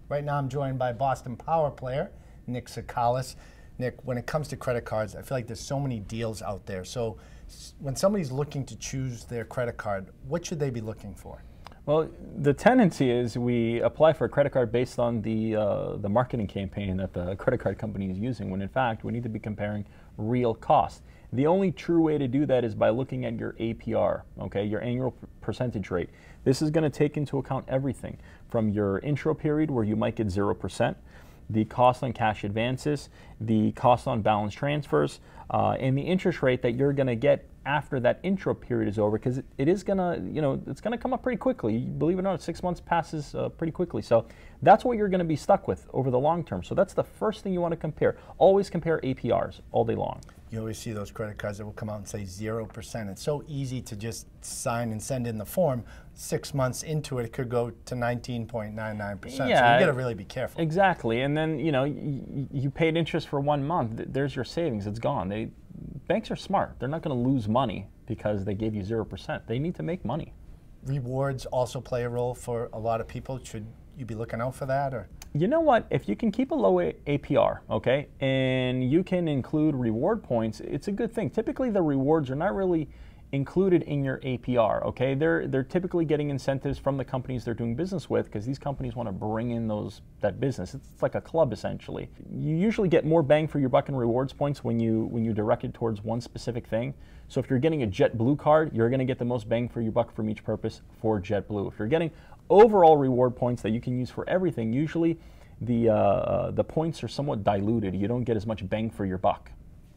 Right now I'm joined by Boston Power player, Nick Tsoukalis. Nick, when it comes to credit cards, I feel like there's so many deals out there. So when somebody's looking to choose their credit card, what should they be looking for? Well, the tendency is we apply for a credit card based on the marketing campaign that the credit card company is using, when in fact we need to be comparing real costs. The only true way to do that is by looking at your APR, okay, your annual percentage rate. This is going to take into account everything from your intro period where you might get 0%, the cost on cash advances, the cost on balance transfers, and the interest rate that you're going to get after that intro period is over, because it is going to, it's going to come up pretty quickly. Believe it or not, 6 months passes pretty quickly. So that's what you're going to be stuck with over the long term. So that's the first thing you want to compare. Always compare APRs all day long. You always see those credit cards that will come out and say 0%. It's so easy to just sign and send in the form. 6 months into it, it could go to 19.99%. Yeah, so you got to really be careful. Exactly. And then, you paid interest for 1 month. There's your savings. It's gone. Banks are smart. They're not going to lose money because they gave you 0%. They need to make money. Rewards also play a role for a lot of people. Should you be looking out for that? Or? You know what? If you can keep a low APR, okay, and you can include reward points, it's a good thing. Typically, the rewards are not really included in your APR, okay? They're typically getting incentives from the companies they're doing business with, because these companies want to bring in that business. It's like a club, essentially. You usually get more bang for your buck in rewards points when you direct it towards one specific thing. So if you're getting a JetBlue card, you're going to get the most bang for your buck from each purpose for JetBlue. If you're getting overall reward points that you can use for everything, usually the points are somewhat diluted. You don't get as much bang for your buck.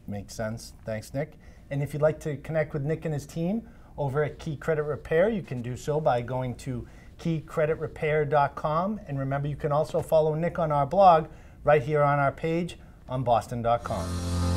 Makes sense. Thanks, Nick. And if you'd like to connect with Nick and his team over at Key Credit Repair, you can do so by going to keycreditrepair.com. And remember, you can also follow Nick on our blog right here on our page on boston.com.